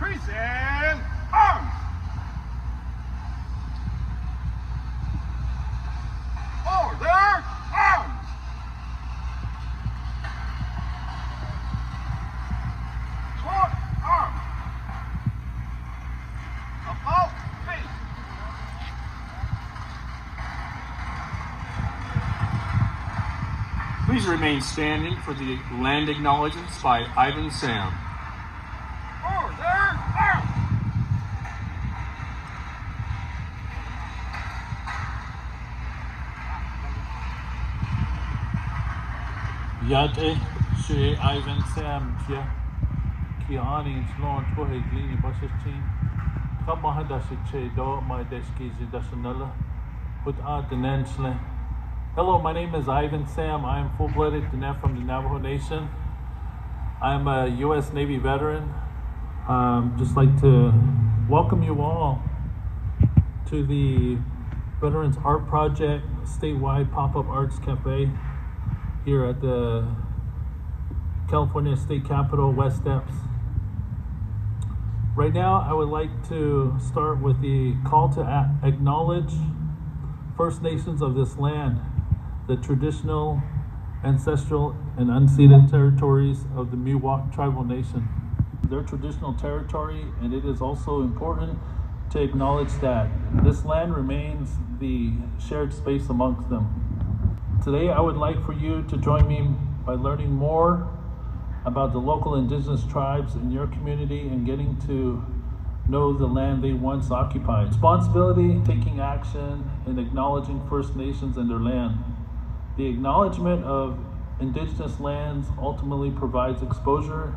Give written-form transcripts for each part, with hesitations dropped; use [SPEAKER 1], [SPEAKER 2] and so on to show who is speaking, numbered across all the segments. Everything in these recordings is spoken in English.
[SPEAKER 1] Present arms! Forward there, arms! Short arms! About face!
[SPEAKER 2] Please remain standing for the land acknowledgements by Ivan Sam.
[SPEAKER 1] Forward there, arms!
[SPEAKER 3] Yate she Ivan Sam kia Kiani Slon Twohe Glini Bashichin Kamahadashi Che Do my Deski Zidashanella Put out the Nensle. Hello, my name is Ivan Sam. I am full-blooded Diné from the Navajo Nation. I'm a U.S. Navy veteran. Just like to welcome you all to the Veterans Art Project statewide pop-up arts cafe here at the California State Capitol West Steps. Right now, I would like to start with the call to acknowledge First Nations of this land, the traditional, ancestral, and unceded territories of the Miwok Tribal Nation. Their traditional territory, and it is also important to acknowledge that this land remains the shared space amongst them. Today, I would like for you to join me by learning more about the local indigenous tribes in your community and getting to know the land they once occupied. Responsibility, taking action, and acknowledging First Nations and their land. The acknowledgement of indigenous lands ultimately provides exposure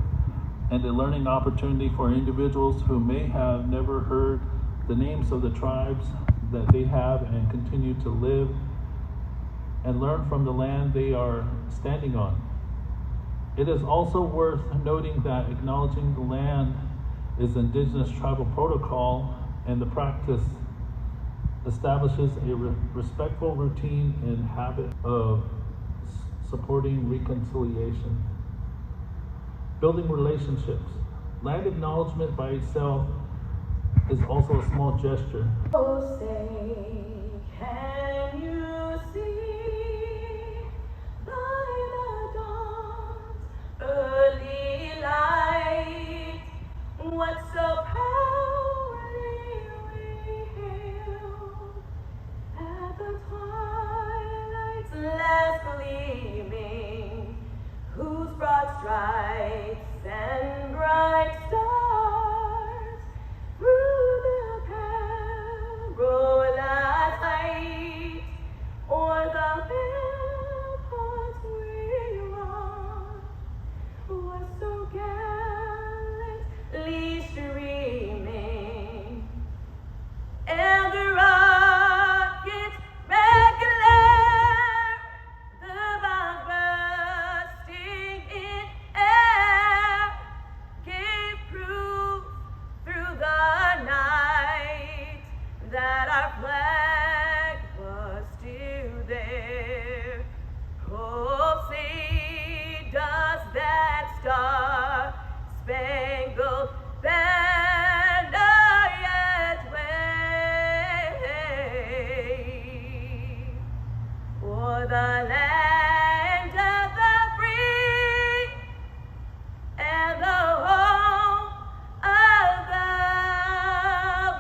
[SPEAKER 3] and a learning opportunity for individuals who may have never heard the names of the tribes that they have and continue to live and learn from the land they are standing on. It is also worth noting that acknowledging the land is indigenous tribal protocol, and the practice establishes a respectful routine and habit of supporting reconciliation. Building relationships. Land acknowledgement by itself is also a small gesture.
[SPEAKER 4] Oh, say, can you see by the dawn's early light what so proudly we hailed at the twilight's last gleaming, whose broad stripes and bright stars through the perilous fight o'er the ramparts we run was so gallantly streaming, and the rocket's red glare, the bombs bursting in air, gave proof through the night that our flag was still there. Oh, see, does that star-spangled banner yet wave o'er the land of the free and the home of the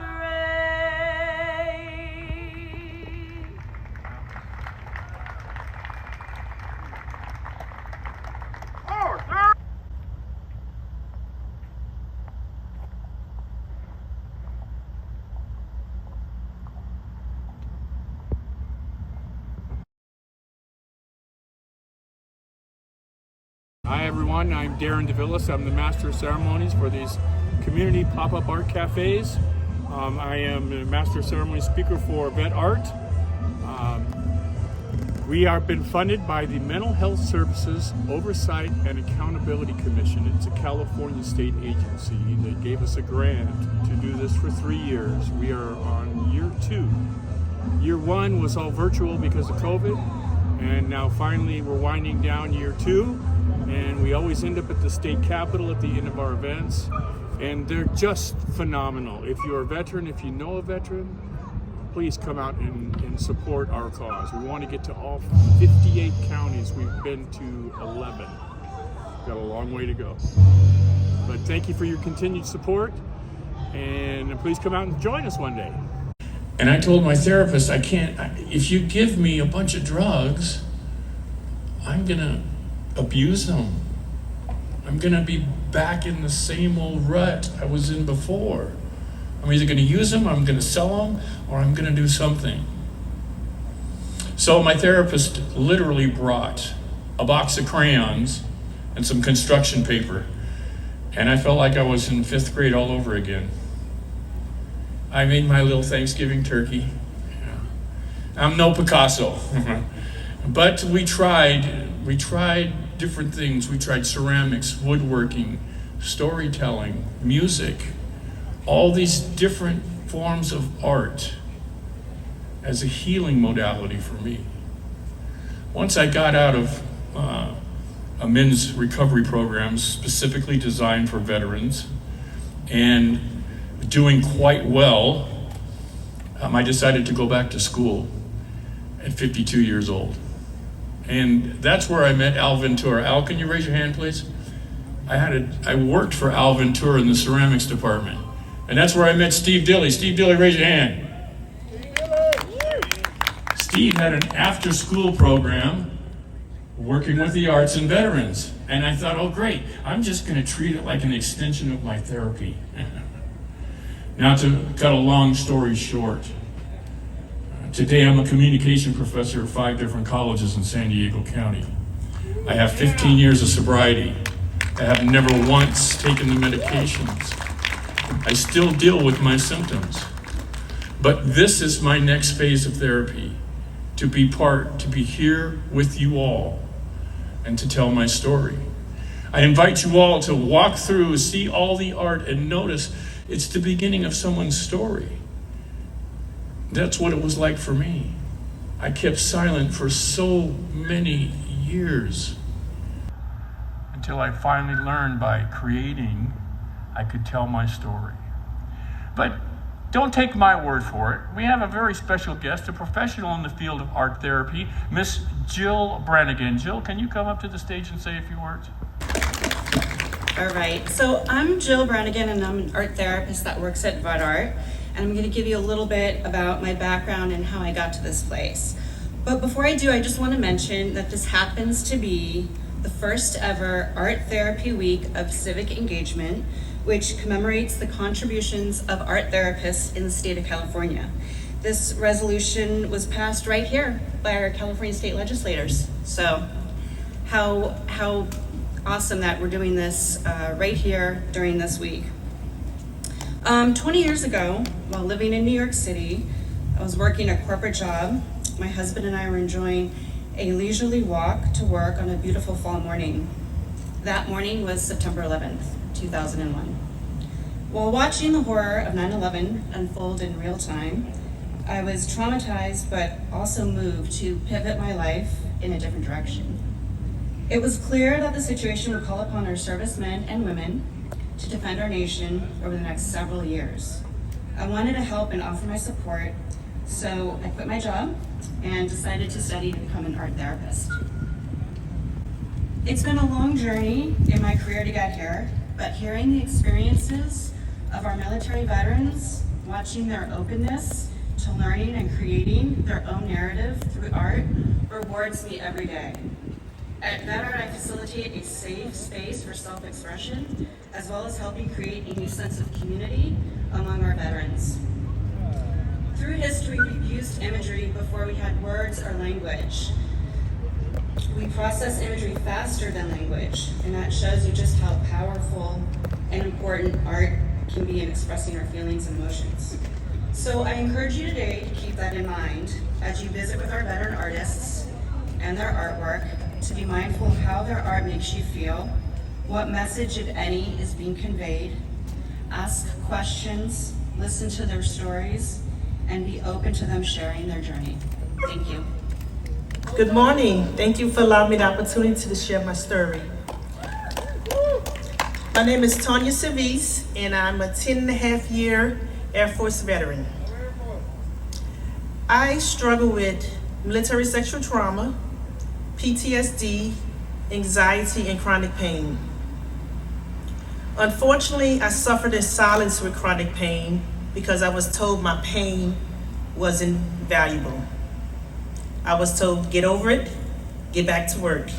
[SPEAKER 4] brave?
[SPEAKER 1] Forward there!
[SPEAKER 2] Hi everyone, I'm Darron Devillez. I'm the Master of Ceremonies for these community pop-up art cafes. I am the Master of Ceremony speaker for VetArt. We have been funded by the Mental Health Services Oversight and Accountability Commission. It's a California state agency. They gave us a grant to do this for 3 years. We are on year 2. Year 1 was all virtual because of COVID, and now finally we're winding down year 2. And we always end up at the state capitol at the end of our events. And they're just phenomenal. If you're a veteran, if you know a veteran, please come out and support our cause. We want to get to all 58 counties. We've been to 11. Got a long way to go. But thank you for your continued support, and please come out and join us one day.
[SPEAKER 5] And I told my therapist, if you give me a bunch of drugs, I'm gonna abuse them. I'm gonna be back in the same old rut I was in before. I'm either gonna use them, I'm gonna sell them, or I'm gonna do something. So my therapist literally brought a box of crayons and some construction paper, and I felt like I was in 5th grade all over again. I made my little Thanksgiving turkey. I'm no Picasso, but we tried different things. We tried ceramics, woodworking, storytelling, music, all these different forms of art as a healing modality for me. Once I got out of a men's recovery program specifically designed for veterans and doing quite well, I decided to go back to school at 52 years old. And that's where I met Al Ventura. Al, can you raise your hand, please? I worked for Al Ventura in the ceramics department. And that's where I met Steve Dilley. Steve Dilley, raise your hand. Steve had an after-school program working with the arts and veterans. And I thought, oh great, I'm just gonna treat it like an extension of my therapy. Now, to cut a long story short, today I'm a communication professor at 5 different colleges in San Diego County. I have 15 years of sobriety. I have never once taken the medications. I still deal with my symptoms. But this is my next phase of therapy, to be here with you all and to tell my story. I invite you all to walk through, see all the art, and notice it's the beginning of someone's story. That's what it was like for me. I kept silent for so many years. Until I finally learned by creating, I could tell my story. But don't take my word for it. We have a very special guest, a professional in the field of art therapy, Miss Jill Brannigan. Jill, can you come up to the stage and say a few words?
[SPEAKER 6] All right, so I'm Jill Brannigan, and I'm an art therapist that works at VetArt, and I'm going to give you a little bit about my background and how I got to this place. But before I do, I just want to mention that this happens to be the first ever Art Therapy Week of Civic Engagement, which commemorates the contributions of art therapists in the state of California. This resolution was passed right here by our California state legislators. So how awesome that we're doing this right here during this week. 20 years ago, while living in New York City, I was working a corporate job. My husband and I were enjoying a leisurely walk to work on a beautiful fall morning. That morning was September 11th, 2001. While watching the horror of 9/11 unfold in real time, I was traumatized but also moved to pivot my life in a different direction. It was clear that the situation would call upon our servicemen and women to defend our nation over the next several years. I wanted to help and offer my support, so I quit my job and decided to study to become an art therapist. It's been a long journey in my career to get here, but hearing the experiences of our military veterans, watching their openness to learning and creating their own narrative through art rewards me every day. At VetArt, I facilitate a safe space for self-expression, as well as helping create a new sense of community among our veterans. Through history, we've used imagery before we had words or language. We process imagery faster than language, and that shows you just how powerful and important art can be in expressing our feelings and emotions. So I encourage you today to keep that in mind as you visit with our veteran artists and their artwork, to be mindful of how their art makes you feel, what message, if any, is being conveyed. Ask questions, listen to their stories, and be open to them sharing their journey. Thank you.
[SPEAKER 7] Good morning. Thank you for allowing me the opportunity to share my story. My name is Tonya Service, and I'm a 10-and-a-half-year Air Force veteran. I struggle with military sexual trauma, PTSD, anxiety, and chronic pain. Unfortunately, I suffered in silence with chronic pain because I was told my pain wasn't valuable. I was told, get over it, get back to work.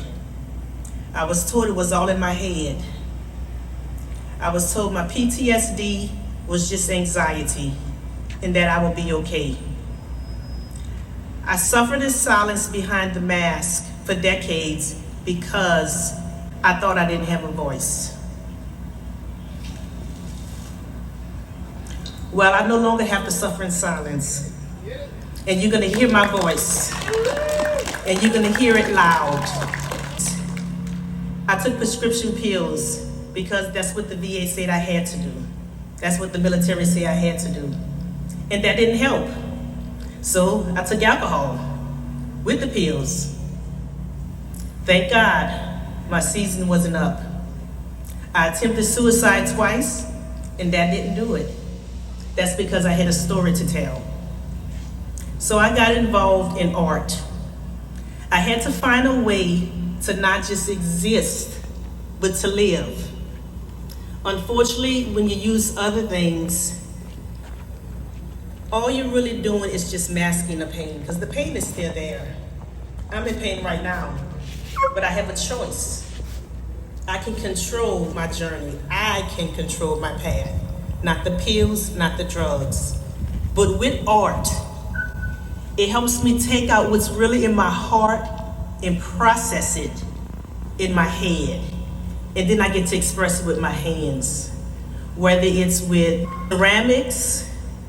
[SPEAKER 7] I was told it was all in my head. I was told my PTSD was just anxiety and that I would be okay. I suffered in silence behind the mask for decades because I thought I didn't have a voice. Well, I no longer have to suffer in silence. And you're gonna hear my voice. And you're gonna hear it loud. I took prescription pills because that's what the VA said I had to do. That's what the military said I had to do. And that didn't help. So I took alcohol with the pills. Thank God my season wasn't up. I attempted suicide twice, and that didn't do it. That's because I had a story to tell. So I got involved in art. I had to find a way to not just exist, but to live. Unfortunately, when you use other things, all you're really doing is just masking the pain, because the pain is still there. I'm in pain right now, but I have a choice. I can control my journey. I can control my path. Not the pills, not the drugs. But with art, it helps me take out what's really in my heart and process it in my head. And then I get to express it with my hands. Whether it's with ceramics,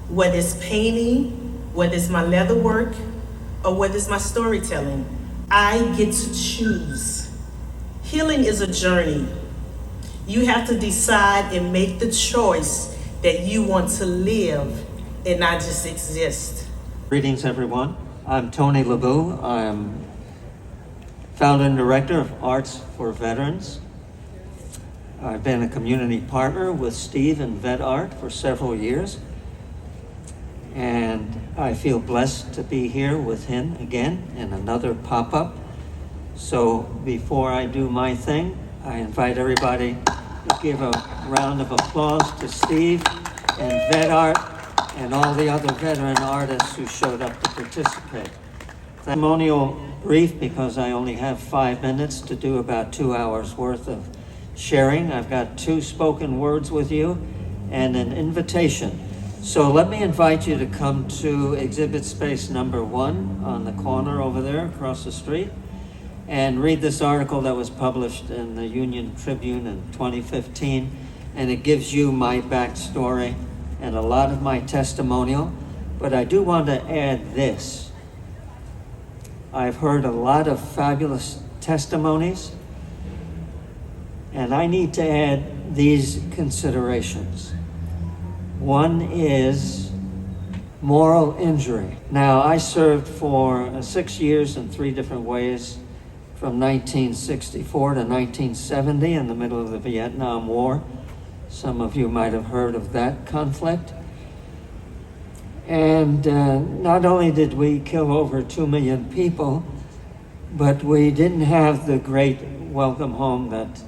[SPEAKER 7] whether it's painting, whether it's my leather work, or whether it's my storytelling, I get to choose. Healing is a journey. You have to decide and make the choice that you want to live and not just exist.
[SPEAKER 8] Greetings, everyone. I'm Tony LoBue. I'm founder and director of Arts for Veterans. I've been a community partner with Steve in VetArt for several years. And I feel blessed to be here with him again in another pop-up. So before I do my thing, I invite everybody to give a round of applause to Steve and VetArt and all the other veteran artists who showed up to participate. Testimonial brief because I only have 5 minutes to do about 2 hours worth of sharing. I've got 2 spoken words with you and an invitation. So let me invite you to come to exhibit space number 1 on the corner over there across the street and read this article that was published in the Union Tribune in 2015. And it gives you my backstory and a lot of my testimonial. But I do want to add this. I've heard a lot of fabulous testimonies, and I need to add these considerations. One is moral injury. Now, I served for 6 years in 3 different ways, from 1964 to 1970 in the middle of the Vietnam War. Some of you might have heard of that conflict. And not only did we kill over 2 million people, but we didn't have the great welcome home that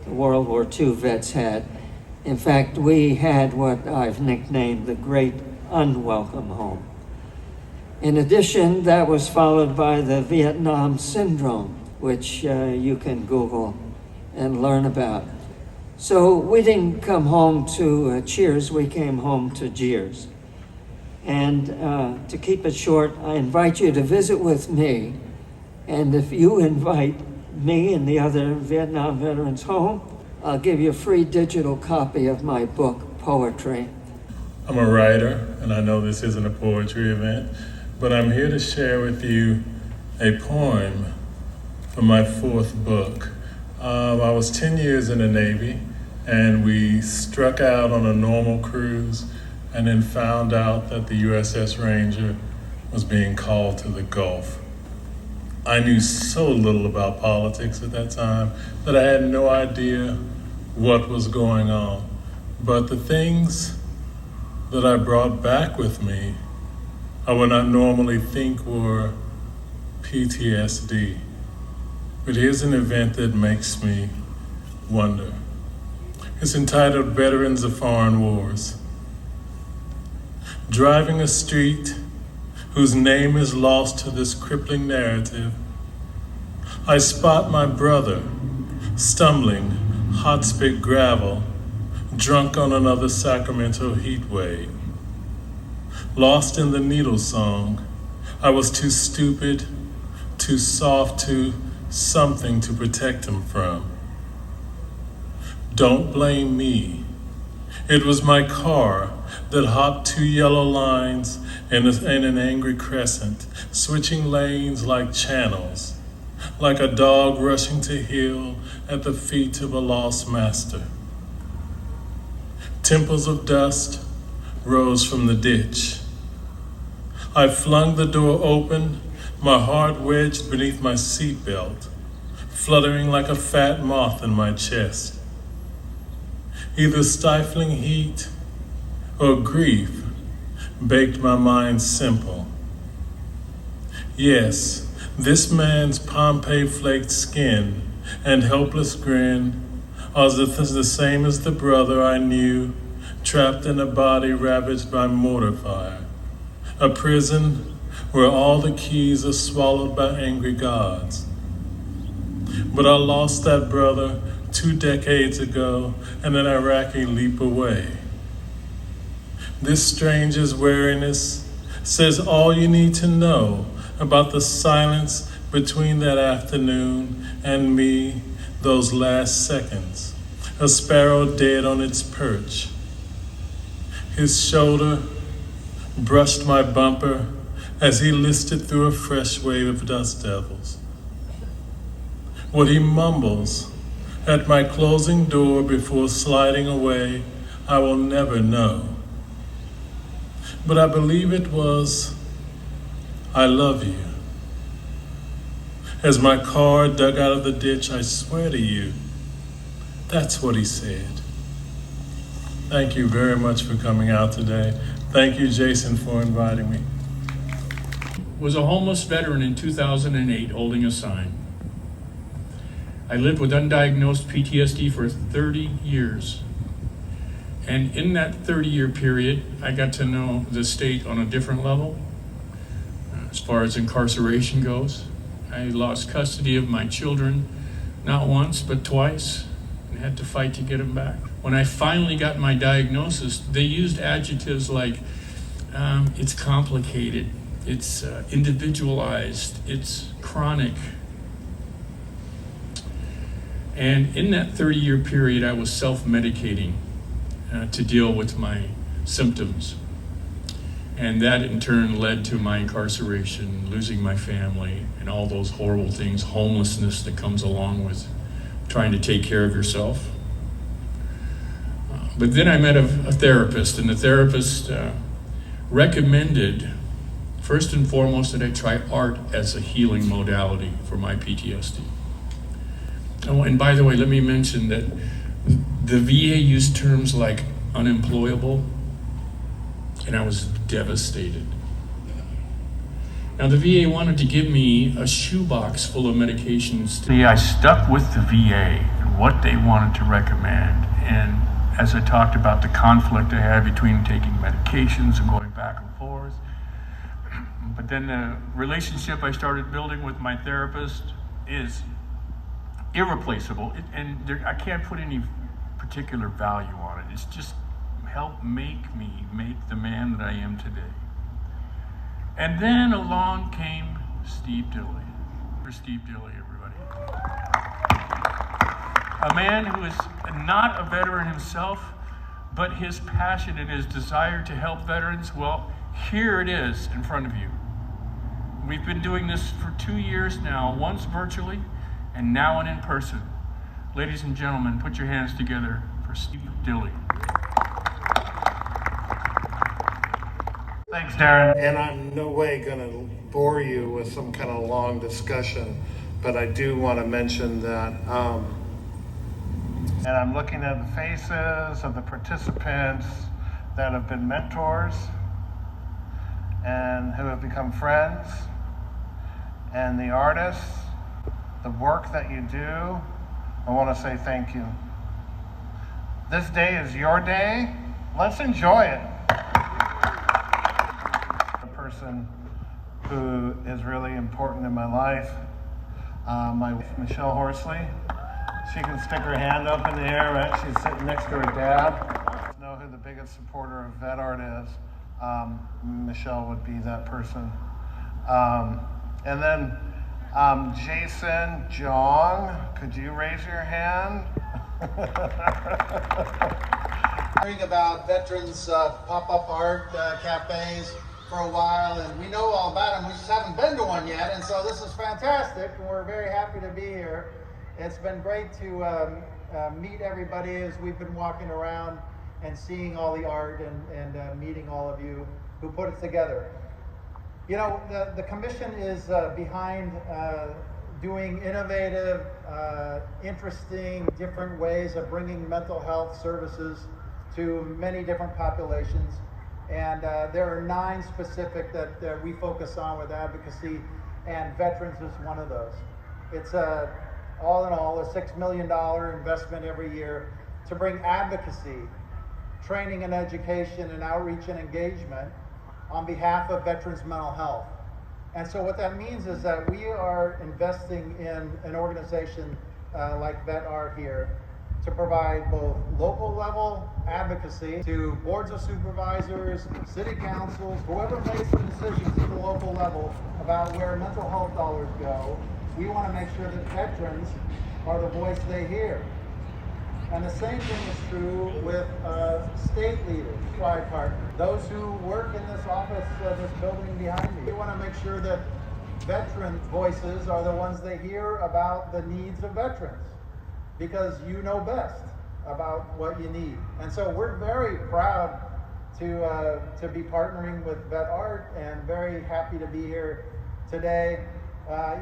[SPEAKER 8] the World War II vets had. In fact, we had what I've nicknamed the Great Unwelcome Home. In addition, that was followed by the Vietnam Syndrome, which you can Google and learn about. So we didn't come home to cheers, we came home to jeers. And to keep it short, I invite you to visit with me. And if you invite me and the other Vietnam veterans home, I'll give you a free digital copy of my book, Poetry.
[SPEAKER 9] I'm a writer, and I know this isn't a poetry event, but I'm here to share with you a poem from my 4th book. I was 10 years in the Navy, and we struck out on a normal cruise and then found out that the USS Ranger was being called to the Gulf. I knew so little about politics at that time that I had no idea what was going on. But the things that I brought back with me, I would not normally think were PTSD. But here's an event that makes me wonder. It's entitled Veterans of Foreign Wars. Driving a street whose name is lost to this crippling narrative, I spot my brother stumbling hot-spit gravel, drunk on another Sacramento heat wave. Lost in the needle song, I was too stupid, too soft, too something to protect him from. Don't blame me. It was my car that hopped 2 yellow lines and an angry crescent, switching lanes like channels, like a dog rushing to heel at the feet of a lost master. Temples of dust rose from the ditch. I flung the door open, my heart wedged beneath my seatbelt, fluttering like a fat moth in my chest. Either stifling heat or grief baked my mind simple. Yes, this man's Pompeii-flaked skin and helpless grin are the same as the brother I knew, trapped in a body ravaged by mortar fire, a prison where all the keys are swallowed by angry gods. But I lost that brother 2 decades ago in an Iraqi leap away. This stranger's wariness says all you need to know about the silence between that afternoon and me, those last seconds. A sparrow dead on its perch. His shoulder brushed my bumper as he listed through a fresh wave of dust devils. What he mumbles at my closing door before sliding away, I will never know. But I believe it was, "I love you." As my car dug out of the ditch, I swear to you, that's what he said. Thank you very much for coming out today. Thank you, Jason, for inviting me.
[SPEAKER 5] Was a homeless veteran in 2008 holding a sign. I lived with undiagnosed PTSD for 30 years. And in that 30-year period, I got to know the state on a different level. As far as incarceration goes, I lost custody of my children, not once, but twice, and had to fight to get them back. When I finally got my diagnosis, they used adjectives like, it's complicated, it's individualized, it's chronic. And in that 30-year period, I was self-medicating to deal with my symptoms. And that in turn led to my incarceration, losing my family, and all those horrible things, homelessness that comes along with trying to take care of yourself. But then I met a therapist, and the therapist recommended, first and foremost, that I try art as a healing modality for my PTSD. Oh, and by the way, let me mention that the VA used terms like unemployable, and I was devastated. Now, the VA wanted to give me a shoebox full of medications. I stuck with the VA and what they wanted to recommend. And as I talked about the conflict I had between taking medications and going back and forth, but then the relationship I started building with my therapist is irreplaceable, I can't put any particular value on it. It's just helped make me the man that I am today. And then along came Steve Dilley. For Steve Dilley, everybody. A man who is not a veteran himself, but his passion and his desire to help veterans, well, here it is in front of you. We've been doing this for 2 years now, once virtually, and now in person. Ladies and gentlemen, put your hands together for Steve Dilley.
[SPEAKER 10] Thanks, Darron. And I'm in no way going to bore you with some kind of long discussion, but I do want to mention that And I'm looking at the faces of the participants that have been mentors and who have become friends, and the artists, the work that you do. I want to say thank you. This day is your day. Let's enjoy it. A person who is really important in my life, my wife, Michelle Horsley. She can stick her hand up in the air, right? She's sitting next to her dad. Know who the biggest supporter of VetArt is. Michelle would be that person. And then Jason Jong, could you raise your hand?
[SPEAKER 11] Hearing about veterans pop-up art cafes for a while, and we know all about them. We just haven't been to one yet, and so this is fantastic, and we're very happy to be here. It's been great to meet everybody as we've been walking around and seeing all the art and meeting all of you who put it together. You know, the commission is behind doing innovative, interesting, different ways of bringing mental health services to many different populations. And there are 9 specific that we focus on with advocacy, and veterans is one of those. It's all in all a $6 million investment every year to bring advocacy, training and education and outreach and engagement on behalf of veterans' mental health. And so what that means is that we are investing in an organization like VetArt here to provide both local level advocacy to boards of supervisors, city councils, whoever makes the decisions at the local level about where mental health dollars go. We want to make sure that veterans are the voice they hear. And the same thing is true with state leaders, statewide partners, those who work in this office, this building behind me. We want to make sure that veteran voices are the ones they hear about the needs of veterans, because you know best about what you need. And so we're very proud to be partnering with VetArt, and very happy to be here today.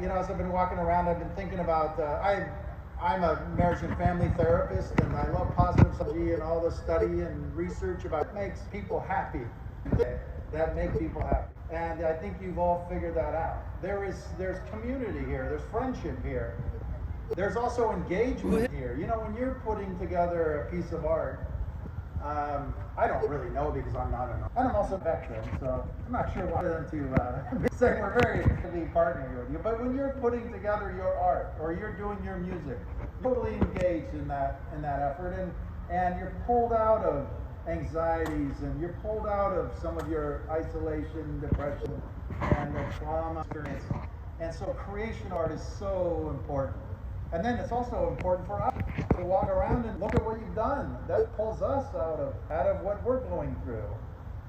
[SPEAKER 11] You know, as I've been walking around, I've been thinking about, I'm a marriage and family therapist, and I love positive psychology and all the study and research about what makes people happy, that make people happy. And I think you've all figured that out. There's community here, there's friendship here. There's also engagement here. You know, when you're putting together a piece of art, I don't really know because I'm not an artist. And I'm also a veteran, so I'm not sure why to say we're very happy to be partnering with you. But when you're putting together your art or you're doing your music, you're totally engaged in that effort, and you're pulled out of anxieties, and you're pulled out of some of your isolation, depression, and the trauma experience. And so creation art is so important. And then it's also important for us to walk around and look at what you've done. That pulls us out of what we're going through.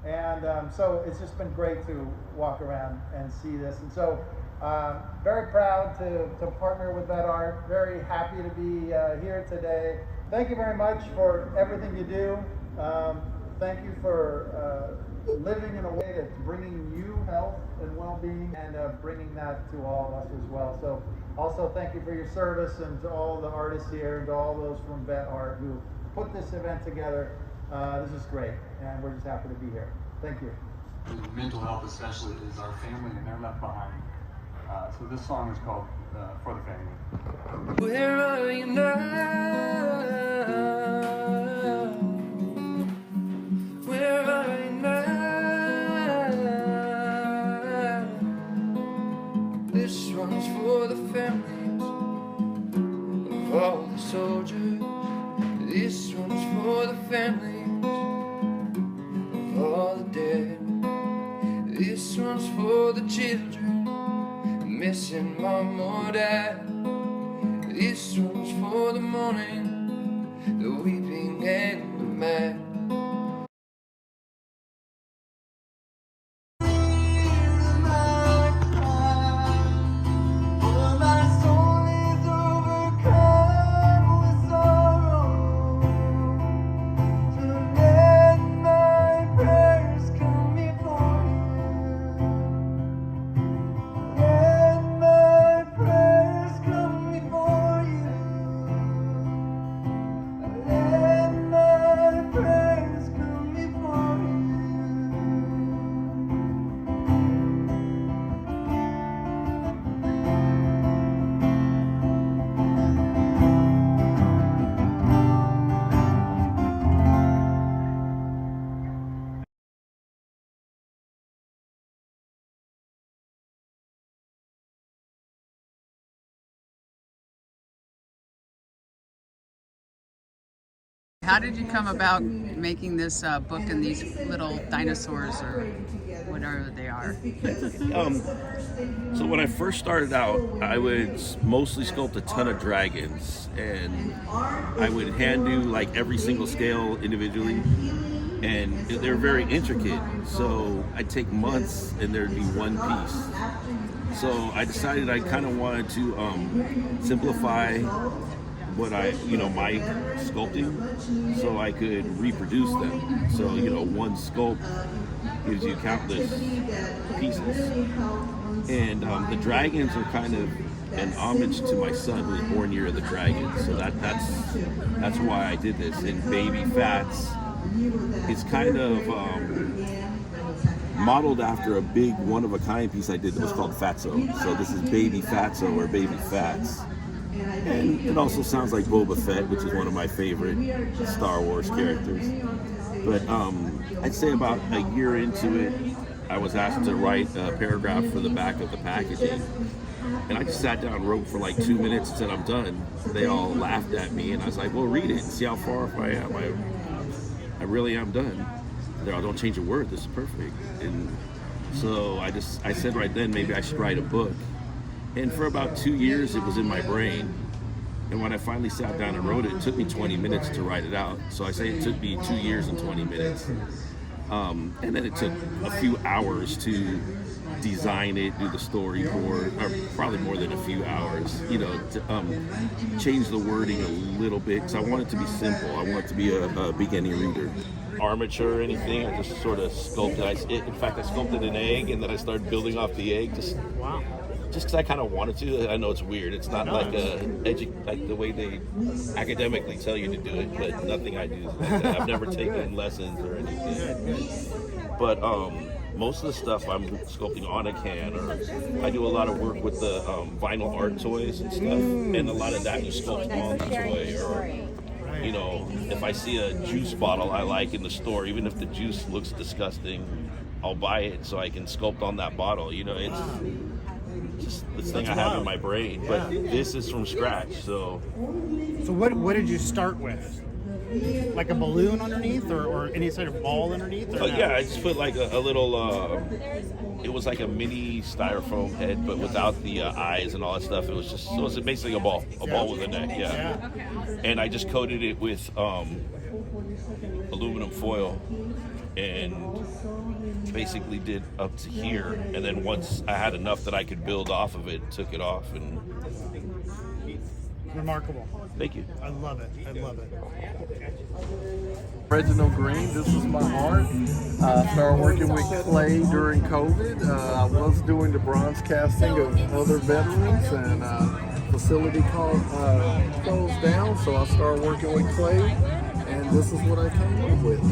[SPEAKER 11] And so it's just been great to walk around and see this. And so very proud to partner with VetArt. Very happy to be here today. Thank you very much for everything you do. Thank you for living in a way that's bringing you health and well-being, and bringing that to all of us as well. So also thank you for your service, and to all the artists here, and to all those from VetArt who put this event together. This is great, and we're just happy to be here. Thank you.
[SPEAKER 12] Mental health especially is our family, and they're left behind. So this song is called For the Family.
[SPEAKER 13] Where are you now? Where are you now? This one's for the families of all the soldiers. This one's for the families of all the dead. This one's for the children missing mom or dad. This one's for the mourning, the weeping and the mad.
[SPEAKER 14] How did you come about making this book and these little dinosaurs or whatever they are?
[SPEAKER 15] So when I first started out, I would mostly sculpt a ton of dragons, and I would hand do like every single scale individually, and they're very intricate. So I'd take months, and there'd be one piece. So I decided I kind of wanted to simplify what my sculpting, so I could reproduce them. So, one sculpt gives you countless pieces. And the dragons are kind of an homage to my son, who was born year of the dragon. So that's why I did this. And Baby Fats is kind of modeled after a big one-of-a-kind piece I did that was called Fatso. So this is Baby Fatso or Baby Fats. And it also sounds like Boba Fett, which is one of my favorite Star Wars characters. But I'd say about a year into it, I was asked to write a paragraph for the back of the packaging. And I just sat down and wrote for like 2 minutes and said, I'm done. They all laughed at me, and I was like, well, read it and see how far off I am. I really am done. They're all, don't change a word, this is perfect. And so I said right then, maybe I should write a book. And for about 2 years, it was in my brain. And when I finally sat down and wrote it, it took me 20 minutes to write it out. So I say it took me 2 years and 20 minutes. And then it took a few hours to design it, do the storyboard, or probably more than a few hours, to change the wording a little bit, because I want it to be simple. I want it to be a beginning reader. Armature or anything, I just sort of sculpted. In fact, I sculpted an egg, and then I started building off the egg.
[SPEAKER 14] Wow.
[SPEAKER 15] Just because I kind of wanted to. I know it's weird. It's not like like the way they academically tell you to do it, but nothing I do is like that. I've never taken lessons or anything. But most of the stuff I'm sculpting on a can, or I do a lot of work with the vinyl art toys and stuff, and a lot of that you sculpt on the toy. Or if I see a juice bottle I like in the store, even if the juice looks disgusting, I'll buy it so I can sculpt on that bottle. It's just this thing I have in my brain, but this is from scratch. So
[SPEAKER 16] what did you start with? Like a balloon underneath, or any sort of ball underneath? Or
[SPEAKER 15] yeah, I just put like a little. It was like a mini styrofoam head, but without the eyes and all that stuff. It was basically a ball with a neck. Yeah. And I just coated it with aluminum foil, and basically did up to here, and then once I had enough that I could build off of it, took it off. And
[SPEAKER 16] remarkable.
[SPEAKER 15] Thank you.
[SPEAKER 16] I love it.
[SPEAKER 17] Reginald Green, this is my art. I started working with clay during COVID. I was doing the bronze casting of other veterans, and facility closed down, so I started working with clay, and this is what I came up with.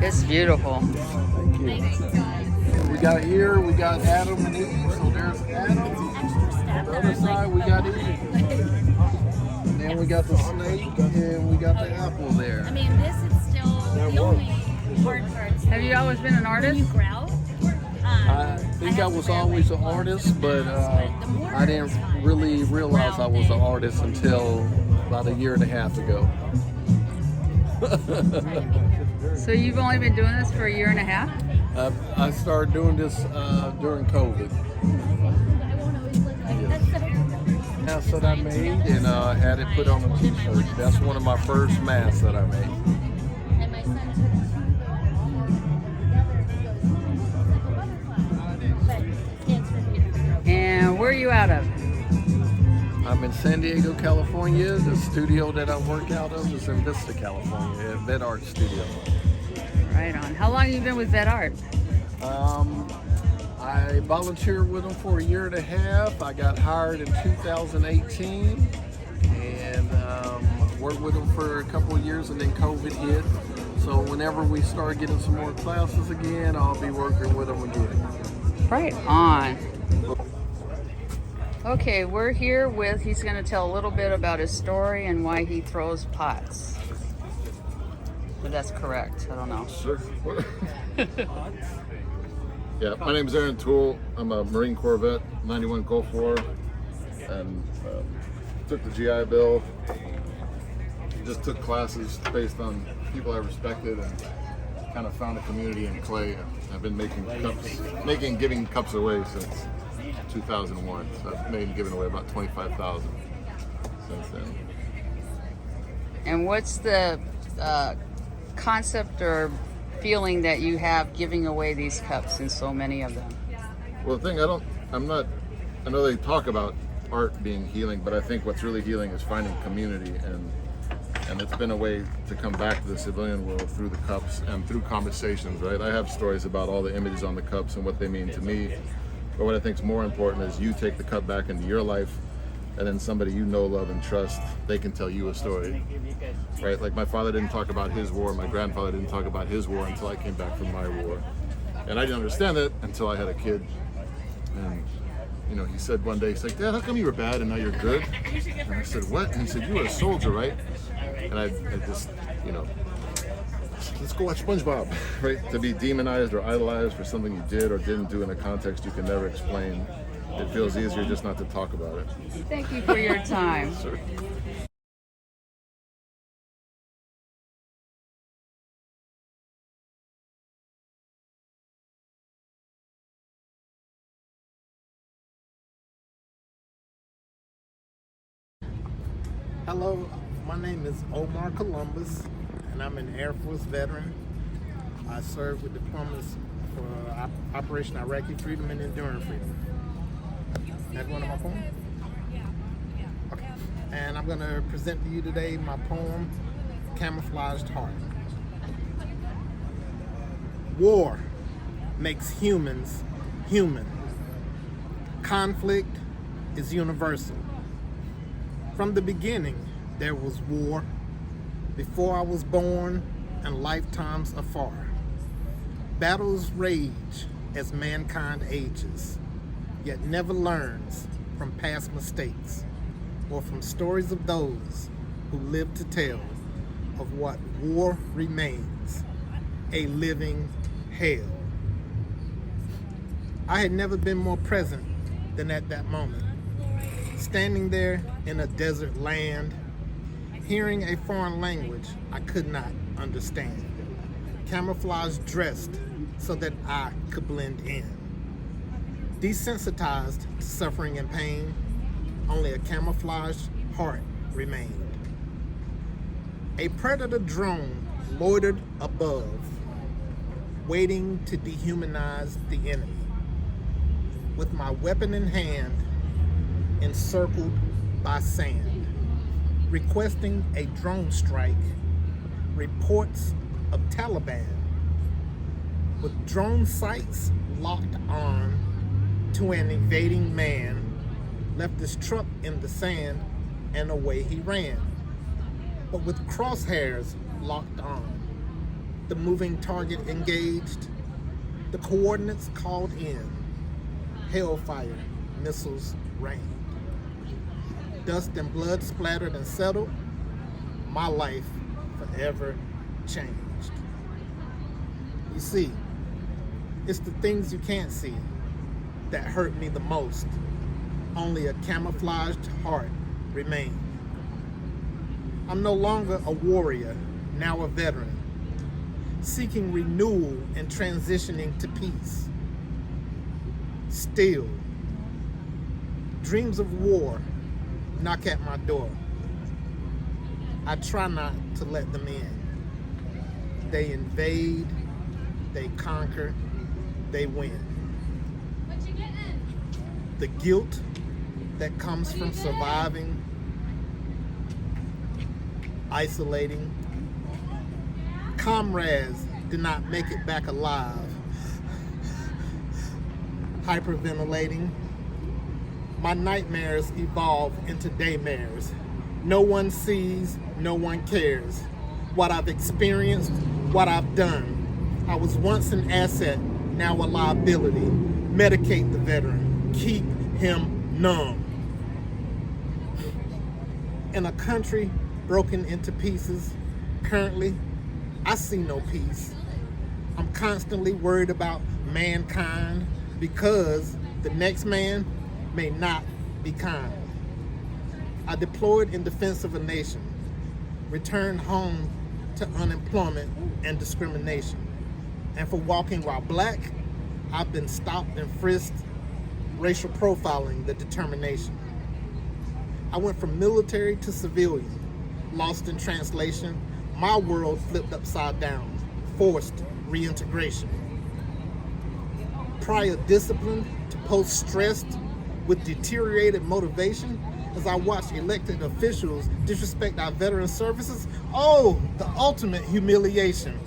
[SPEAKER 14] It's beautiful.
[SPEAKER 17] Thank you. We got Adam and Eve, so there's Adam. On the other side, we got Eve. And then we got the snake, and we got the apple there.
[SPEAKER 18] I mean, this is still the only hard part.
[SPEAKER 14] Have you always been an artist?
[SPEAKER 18] You growl.
[SPEAKER 17] I think I was always an artist, but I didn't really realize I was an artist until about a year and a half ago.
[SPEAKER 14] So you've only been doing this for a year and a half?
[SPEAKER 17] I started doing this during COVID. Mask that I made, and had it put on a t-shirt. That's one of my first masks that I made.
[SPEAKER 14] And where are you out of?
[SPEAKER 17] I'm in San Diego, California. The studio that I work out of is in Vista, California, at VetArt Studio.
[SPEAKER 14] Right on. How long have you been with VetArt?
[SPEAKER 17] I volunteered with them for a year and a half. I got hired in 2018 and worked with them for a couple of years, and then COVID hit. So whenever we start getting some more classes again, I'll be working with them again.
[SPEAKER 14] Right on. Okay, we're here with, he's going to tell a little bit about his story and why he throws pots. But that's correct. I don't know.
[SPEAKER 19] Sure. Yeah, my name is Ehren Toole. I'm a Marine Corps vet, 91 Gulf War, and took the GI Bill just took classes based on people I respected and kind of found a community in clay. I've been giving cups away since 2001. So I've made and given away about 25,000 since then.
[SPEAKER 14] And what's the concept or feeling that you have giving away these cups and so many of them?
[SPEAKER 19] Well, the thing I know they talk about art being healing, but I think what's really healing is finding community, and it's been a way to come back to the civilian world through the cups and through conversations, right? I have stories about all the images on the cups and what they mean to me, but what I think is more important is you take the cup back into your life, and then somebody you know, love, and trust, they can tell you a story, right? Like my father didn't talk about his war, my grandfather didn't talk about his war until I came back from my war. And I didn't understand it until I had a kid. And you know, he said one day, he's like, Dad, how come you were bad and now you're good? And I said, what? And he said, you were a soldier, right? And I just, you know, let's go watch SpongeBob, right? To be demonized or idolized for something you did or didn't do in a context you can never explain, it feels easier just not to talk about it.
[SPEAKER 14] Thank you for your time.
[SPEAKER 19] Sure.
[SPEAKER 20] Hello, my name is Omar Columbus, and I'm an Air Force veteran. I served with deployments for Operation Iraqi Freedom and Enduring Freedom. That's one of my poems? Okay. And I'm going to present to you today my poem, Camouflaged Heart. War makes humans human. Conflict is universal. From the beginning, there was war, before I was born and lifetimes afar. Battles rage as mankind ages, yet never learns from past mistakes or from stories of those who live to tell of what war remains, a living hell. I had never been more present than at that moment. Standing there in a desert land, hearing a foreign language I could not understand. Camouflage dressed so that I could blend in. Desensitized to suffering and pain, only a camouflaged heart remained. A predator drone loitered above, waiting to dehumanize the enemy. With my weapon in hand, encircled by sand, requesting a drone strike, reports of Taliban, with drone sights locked on to an evading man, left his truck in the sand and away he ran. But with crosshairs locked on, the moving target engaged, the coordinates called in, hellfire missiles rained. Dust and blood splattered and settled, my life forever changed. You see, it's the things you can't see that hurt me the most. Only a camouflaged heart remained. I'm no longer a warrior, now a veteran, seeking renewal and transitioning to peace. Still, dreams of war knock at my door. I try not to let them in. They invade, they conquer, they win. The guilt that comes from surviving, isolating. Comrades did not make it back alive. Hyperventilating. My nightmares evolve into daymares. No one sees, no one cares. What I've experienced, what I've done. I was once an asset, now a liability. Medicate the veteran, keep him numb. In a country broken into pieces, currently, I see no peace. I'm constantly worried about mankind because the next man may not be kind. I deployed in defense of a nation, returned home to unemployment and discrimination. And for walking while black, I've been stopped and frisked, racial profiling, the determination. I went from military to civilian, lost in translation, my world flipped upside down, forced reintegration. Prior discipline to post-stressed with deteriorated motivation, as I watched elected officials disrespect our veteran services, oh, the ultimate humiliation.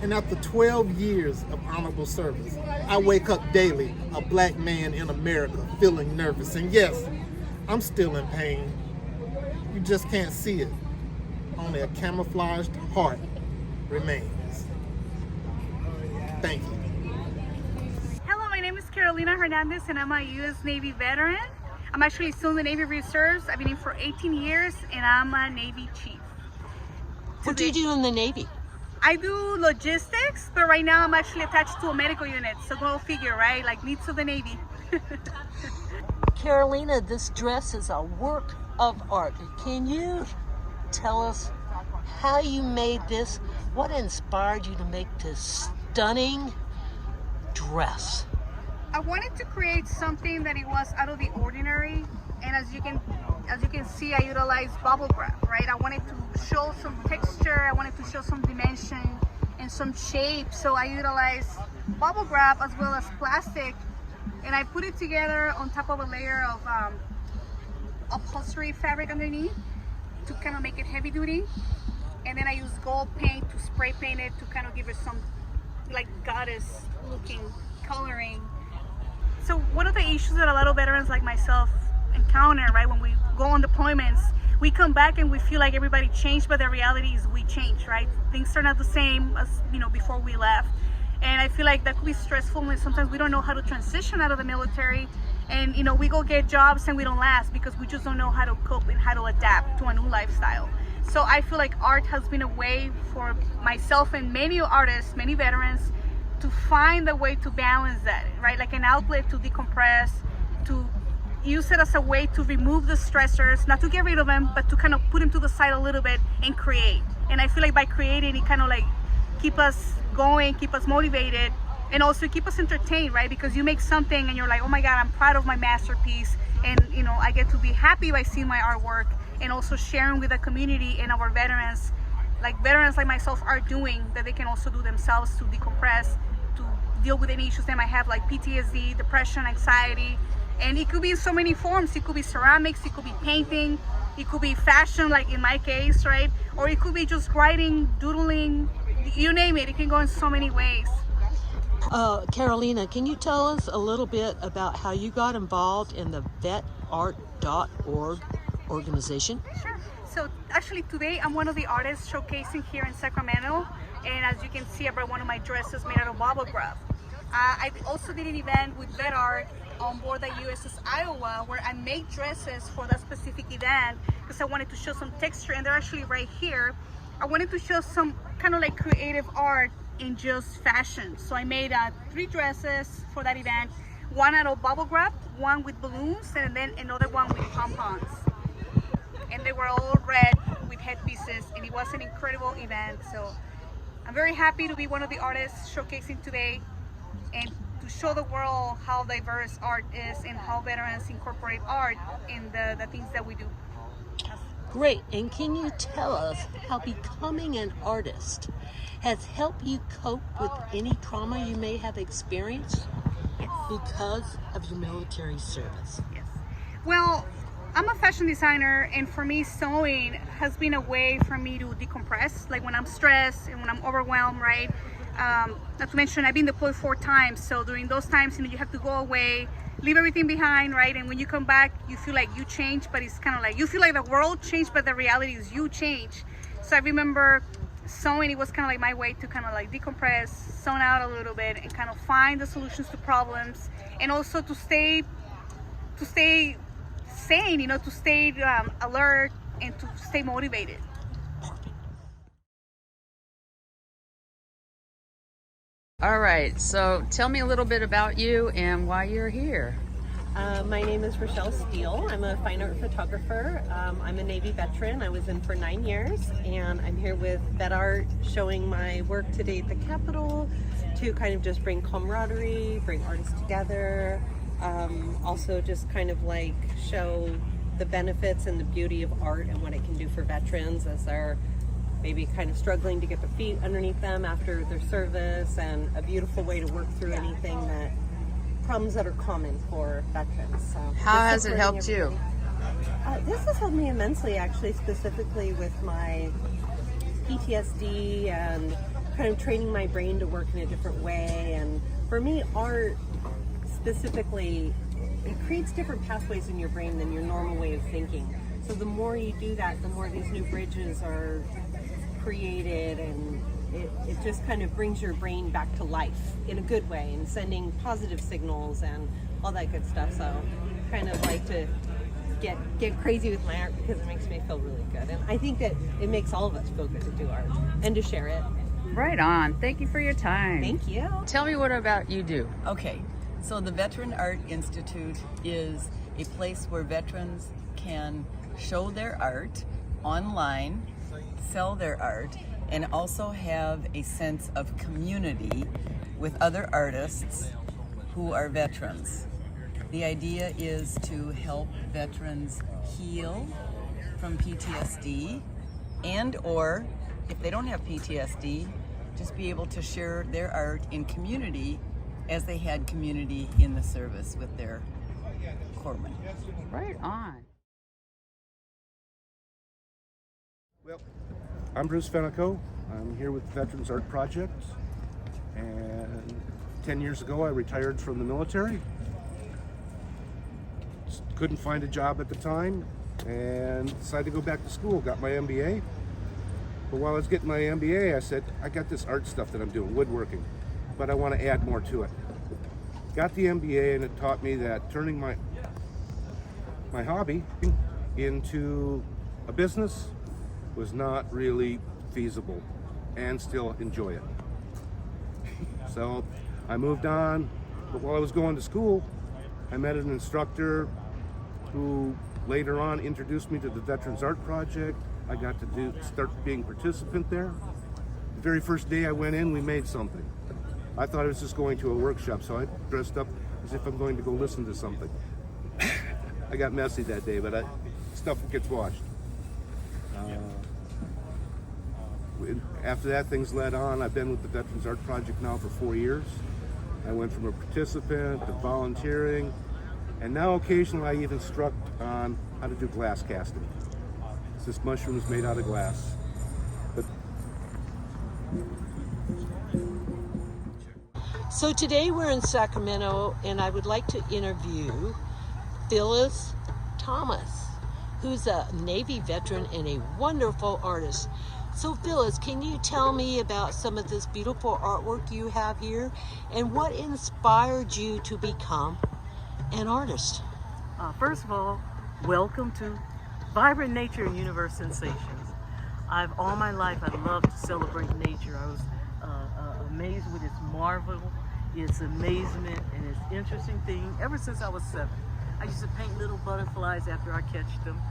[SPEAKER 20] And after 12 years of honorable service, I wake up daily, a black man in America, feeling nervous. And yes, I'm still in pain. You just can't see it. Only a camouflaged heart remains. Thank you.
[SPEAKER 21] Hello, my name is Hernandez and I'm a U.S. Navy veteran. I'm actually still in the Navy Reserves. I've been in for 18 years and I'm a Navy chief.
[SPEAKER 22] What do you do in the Navy?
[SPEAKER 21] I do logistics, but right now I'm actually attached to a medical unit. So go figure, right? Like needs of the Navy.
[SPEAKER 22] Carolina, this dress is a work of art. Can you tell us how you made this? What inspired you to make this stunning dress?
[SPEAKER 21] I wanted to create something that it was out of the ordinary, and as you can see, I utilized bubble wrap, right? I wanted to show some texture, I wanted to show some dimension and some shape, so I utilized bubble wrap as well as plastic, and I put it together on top of a layer of upholstery fabric underneath to kind of make it heavy duty, and then I used gold paint to spray paint it to kind of give it some like goddess looking coloring. So one of the issues that a lot of veterans like myself encounter, right, when we go on deployments, we come back and we feel like everybody changed, but the reality is we changed, right? Things are not the same as, you know, before we left. And I feel like that could be stressful, and sometimes we don't know how to transition out of the military, and you know, we go get jobs and we don't last because we just don't know how to cope and how to adapt to a new lifestyle. So I feel like art has been a way for myself and many artists, many veterans, to find a way to balance that, right? Like an outlet to decompress, to use it as a way to remove the stressors, not to get rid of them, but to kind of put them to the side a little bit and create. And I feel like by creating, it kind of like keep us going, keep us motivated, and also keep us entertained, right? Because you make something and you're like, oh my God, I'm proud of my masterpiece. And you know, I get to be happy by seeing my artwork and also sharing with the community and our veterans like myself are doing, that they can also do themselves to decompress, to deal with any issues they might have, like PTSD, depression, anxiety. And it could be in so many forms. It could be ceramics, it could be painting, it could be fashion, like in my case, right? Or it could be just writing, doodling, you name it. It can go in so many ways.
[SPEAKER 22] Carolina, can you tell us a little bit about how you got involved in the VetArt.org organization?
[SPEAKER 21] Sure. So actually today I'm one of the artists showcasing here in Sacramento, and as you can see, I brought one of my dresses made out of bubble wrap. I also did an event with VetArt on board the USS Iowa where I made dresses for that specific event because I wanted to show some texture, and they're actually right here. I wanted to show some kind of like creative art in just fashion. So I made 3 dresses for that event, one out of bubble wrap, one with balloons, and then another one with pom-poms. And they were all red with headpieces, and it was an incredible event. So I'm very happy to be one of the artists showcasing today and to show the world how diverse art is and how veterans incorporate art in the things that we do.
[SPEAKER 22] Great. And can you tell us how becoming an artist has helped you cope with any trauma you may have experienced because of your military service?
[SPEAKER 21] Yes. Well, I'm a fashion designer, and for me, sewing has been a way for me to decompress, like when I'm stressed and when I'm overwhelmed, right? Not to mention, I've been deployed 4 times, so during those times, you know, you have to go away, leave everything behind, right? And when you come back, you feel like you changed, but it's kind of like, you feel like the world changed, but the reality is you changed. So I remember sewing, it was kind of like my way to kind of like decompress, zone out a little bit, and kind of find the solutions to problems, and also to stay sane, you know, to stay alert and to stay motivated.
[SPEAKER 14] All right, so tell me a little bit about you and why you're here.
[SPEAKER 3] My name is Rachelle Steele. I'm a fine art photographer. I'm a Navy veteran. I was in for 9 years, and I'm here with VetArt showing my work today at the Capitol to kind of just bring camaraderie, bring artists together, also just kind of like show the benefits and the beauty of art and what it can do for veterans as they're maybe kind of struggling to get their feet underneath them after their service, and a beautiful way to work through anything that problems that are common for veterans. So
[SPEAKER 14] how has it helped you?
[SPEAKER 3] This has helped me immensely, actually, specifically with my PTSD and kind of training my brain to work in a different way. And for me, art specifically, it creates different pathways in your brain than your normal way of thinking. So the more you do that, the more these new bridges are created, and it just kind of brings your brain back to life in a good way and sending positive signals and all that good stuff. So kind of like to get crazy with my art because it makes me feel really good. And I think that it makes all of us feel good to do art and to share it.
[SPEAKER 14] Right on. Thank you for your time.
[SPEAKER 3] Thank you.
[SPEAKER 14] Tell me what about you do.
[SPEAKER 4] Okay, so the Veteran Art Institute is a place where veterans can show their art online, sell their art, and also have a sense of community with other artists who are veterans. The idea is to help veterans heal from PTSD, and or if they don't have PTSD, just be able to share their art in community as they had community in the service with their corpsmen.
[SPEAKER 14] Right on.
[SPEAKER 23] Well, I'm Bruce Fennigkoh. I'm here with the Veterans Art Project, and 10 years ago I retired from the military. Couldn't find a job at the time and decided to go back to school, got my MBA. But while I was getting my MBA, I said, I got this art stuff that I'm doing, woodworking, but I want to add more to it. Got the MBA, and it taught me that turning my hobby into a business was not really feasible, and still enjoy it. So I moved on, but while I was going to school, I met an instructor who later on introduced me to the Veterans Art Project. I got to start being a participant there. The very first day I went in, we made something. I thought I was just going to a workshop, so I dressed up as if I'm going to go listen to something. I got messy that day, but stuff gets washed. After that, things led on. I've been with the Veterans Art Project now for 4 years. I went from a participant to volunteering, and now occasionally I even struck on how to do glass casting. This mushroom is made out of glass.
[SPEAKER 22] So today we're in Sacramento, and I would like to interview Phyllis Thomas, who's a Navy veteran and a wonderful artist. So Phyllis, can you tell me about some of this beautiful artwork you have here, and what inspired you to become an artist?
[SPEAKER 24] First of all, welcome to Vibrant Nature and Universe Sensations. All my life I love to celebrate nature. I was amazed with its marvel, its amazement, and its interesting thing ever since I was 7. I used to paint little butterflies after I catch them.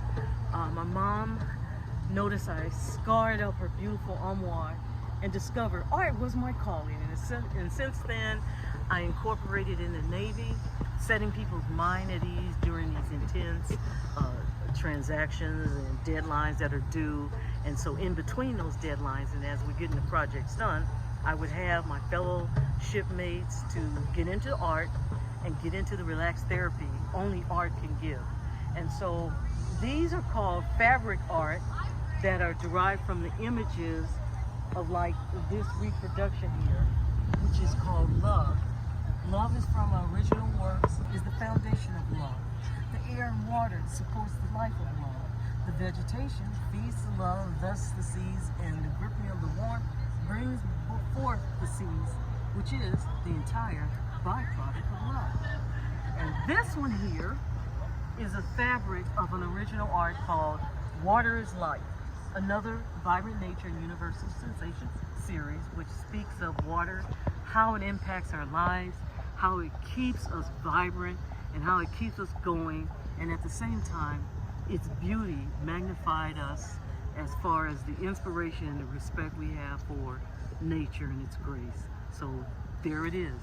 [SPEAKER 24] My mom noticed I scarred up her beautiful armoire and discovered art was my calling. And since then, I incorporated in the Navy, setting people's mind at ease during these intense transactions and deadlines that are due. And so in between those deadlines, and as we're getting the projects done, I would have my fellow shipmates to get into art and get into the relaxed therapy only art can give. And so these are called fabric art that are derived from the images of like this reproduction here, which is called love. Love is from original works, is the foundation of love. The air and water supports the life of love. The vegetation feeds the love, thus the seeds, and the gripping of the warmth brings forth the seeds, which is the entire byproduct of love. And this one here is a fabric of an original art called Water is Life, another Vibrant Nature and Universal Sensations series, which speaks of water, how it impacts our lives, how it keeps us vibrant, and how it keeps us going, and at the same time, its beauty magnified us as far as the inspiration and the respect we have for nature and its grace. So there it is.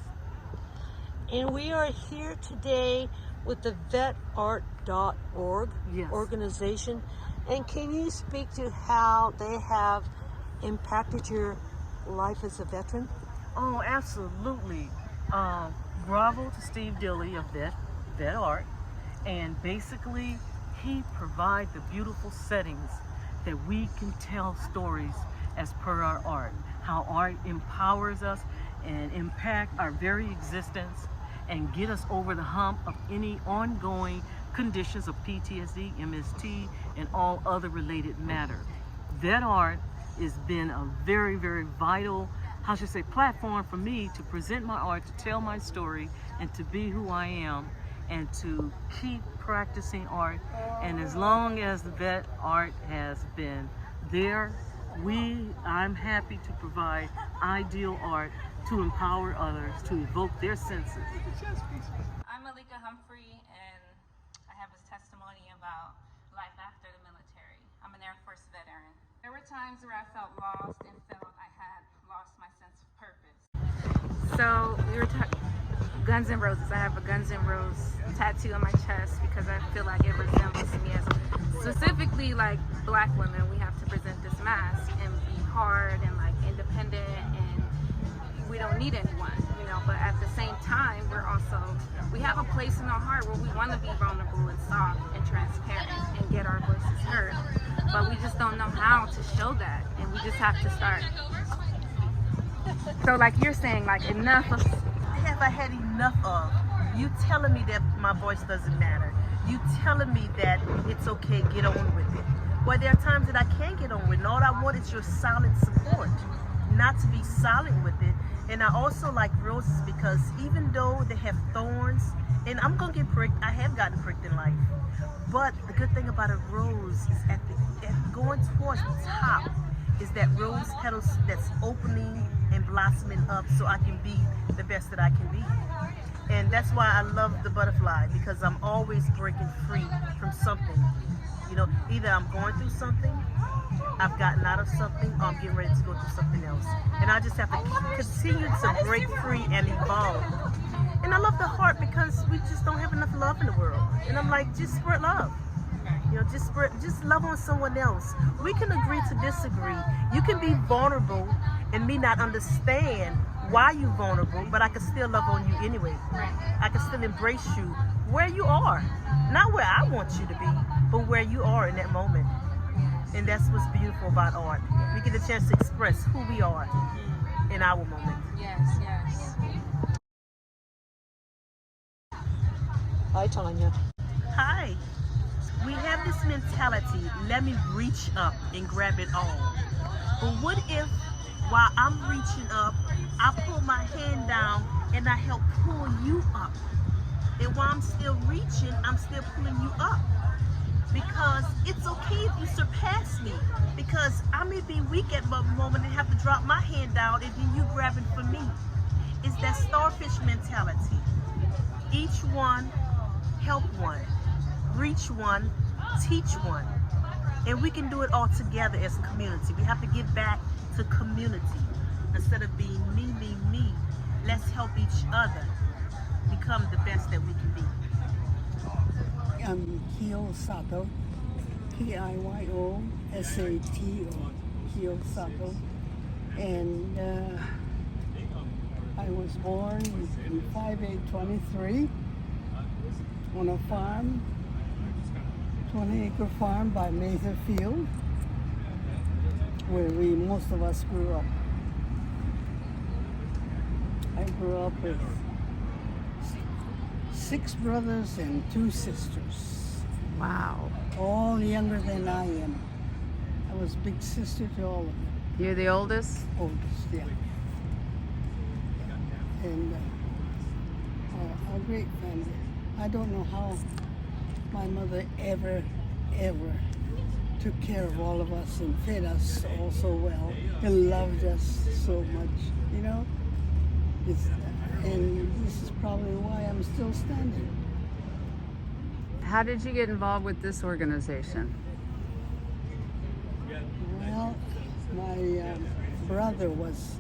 [SPEAKER 22] And we are here today with the VetArt.org organization. And can you speak to how they have impacted your life as a veteran?
[SPEAKER 24] Oh, absolutely. Bravo to Steve Dilley of VetArt. And basically, he provides the beautiful settings that we can tell stories as per our art. How art empowers us and impact our very existence and get us over the hump of any ongoing conditions of PTSD, MST, and all other related matter. VetArt has been a very, very vital, platform for me to present my art, to tell my story, and to be who I am, and to keep practicing art. And as long as the VetArt has been there, I'm happy to provide ideal art to empower others, to evoke their senses.
[SPEAKER 1] I'm Malika, Humphrey, and I have a testimony about life after the military. I'm an Air Force veteran. There were times where I felt lost and felt I had lost my sense of purpose. So we were Guns N' Roses. I have a Guns N' Roses tattoo on my chest because I feel like it resembles me as specifically like Black women. We have to present this mask and be hard and like independent, and we don't need anyone, you know, but at the same time, we have a place in our heart where we want to be vulnerable and soft and transparent and get our voices heard, but we just don't know how to show that, and we just have to start. So like you're saying, like enough of,
[SPEAKER 24] have I had enough of you telling me that my voice doesn't matter, you telling me that it's okay, get on with it. Well, there are times that I can't get on with it, and all I want is your solid support, not to be silent with it. And I also like roses because even though they have thorns, and I'm gonna get pricked, I have gotten pricked in life, but the good thing about a rose is at going towards the top is that rose petals that's opening and blossoming up so I can be the best that I can be. And that's why I love the butterfly, because I'm always breaking free from something. You know, either I'm going through something, I've gotten out of something, or I'm getting ready to go through something else. And I just have to continue to break free and evolve. And I love the heart because we just don't have enough love in the world. And I'm like, just spread love. You know, just love on someone else. We can agree to disagree. You can be vulnerable and me not understand why you're vulnerable, but I can still love on you anyway. I can still embrace you where you are. Not where I want you to be, but where you are in that moment. And that's what's beautiful about art. We get a chance to express who we are in our moment.
[SPEAKER 1] Yes, yes.
[SPEAKER 22] Hi, Tonya.
[SPEAKER 24] Hi. We have this mentality, let me reach up and grab it all. But what if, while I'm reaching up, I pull my hand down and I help pull you up? And while I'm still reaching, I'm still pulling you up. Because it's okay if you surpass me. Because I may be weak at the moment and have to drop my hand down and then you grabbing for me. It's that starfish mentality. Each one, help one. Reach one, teach one. And we can do it all together as a community. We have to get back to community. Instead of being me, me, me, let's help each other become the best that we can be.
[SPEAKER 2] I'm Kiyo Soto, Kiyo Sato, Kiyo Soto, and I was born in 5823 on a farm, 20-acre farm by Mather Field, where most of us grew up. I grew up with 6 brothers and 2 sisters.
[SPEAKER 14] Wow.
[SPEAKER 2] All younger than I am. I was big sister to all of them.
[SPEAKER 14] You're the oldest?
[SPEAKER 2] Oldest, yeah. And a great family. I don't know how my mother ever took care of all of us and fed us all so well and loved us so much, you know? And this is probably why I'm still standing.
[SPEAKER 14] How did you get involved with this organization?
[SPEAKER 2] Well, my brother was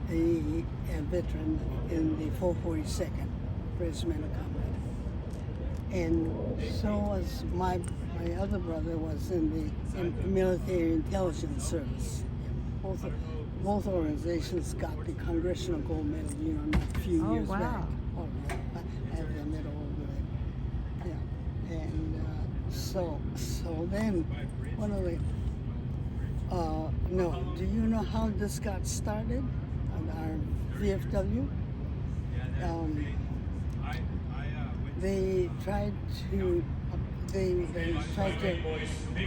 [SPEAKER 2] a veteran in the 442nd Regimental Combat, and so was my other brother was in the military intelligence service. Both organizations got the Congressional Gold Medal, not a few years back. Oh, I have the medal over there. Yeah, and so then one of the no, do you know how this got started on our VFW? They tried to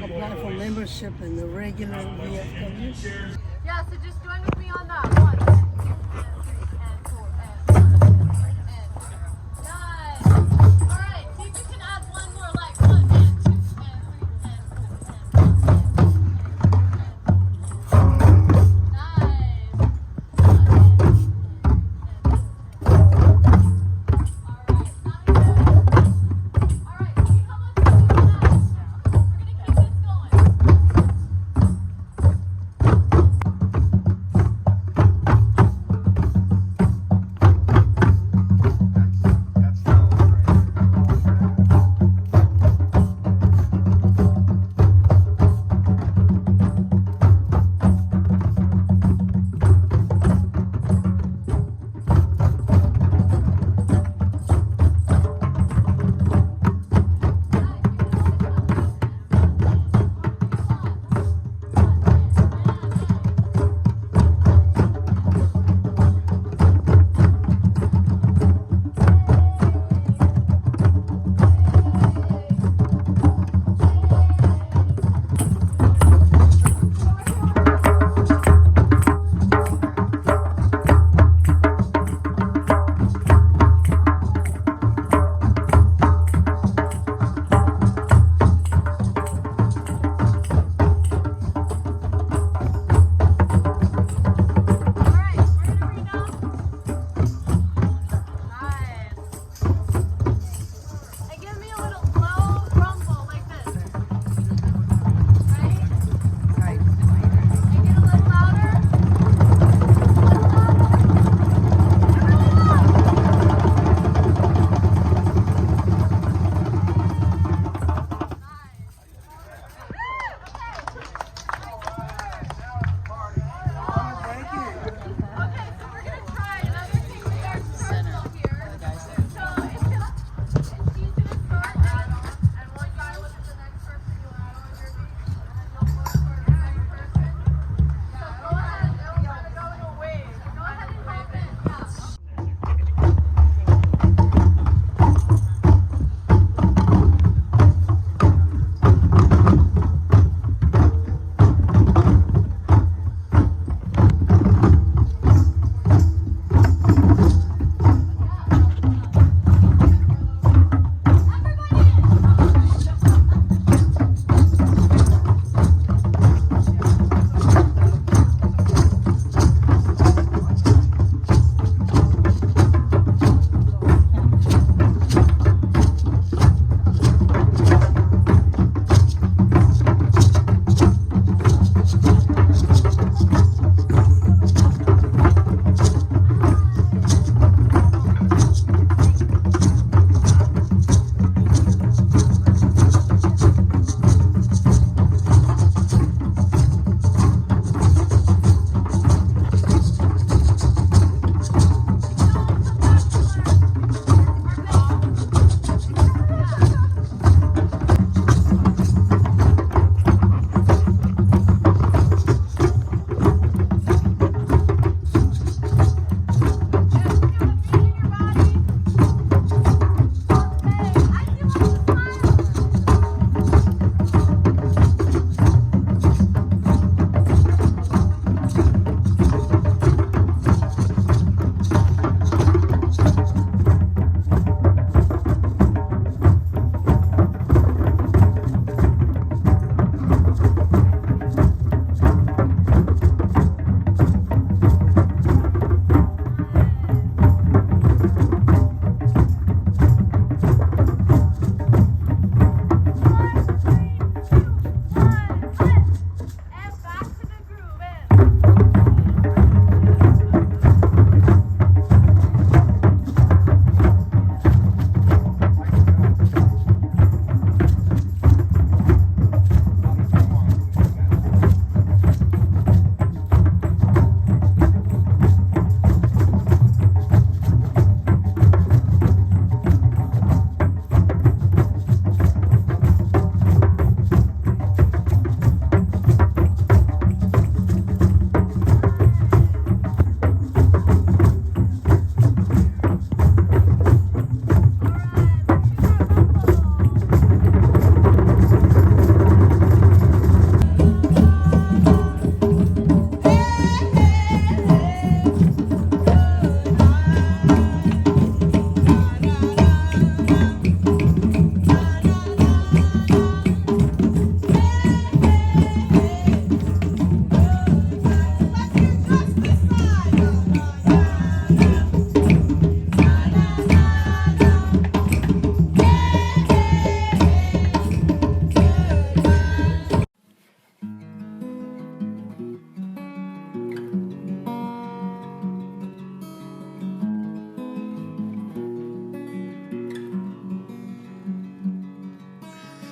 [SPEAKER 2] apply for membership in the regular VFW.
[SPEAKER 6] Yeah, so just join with me on that one.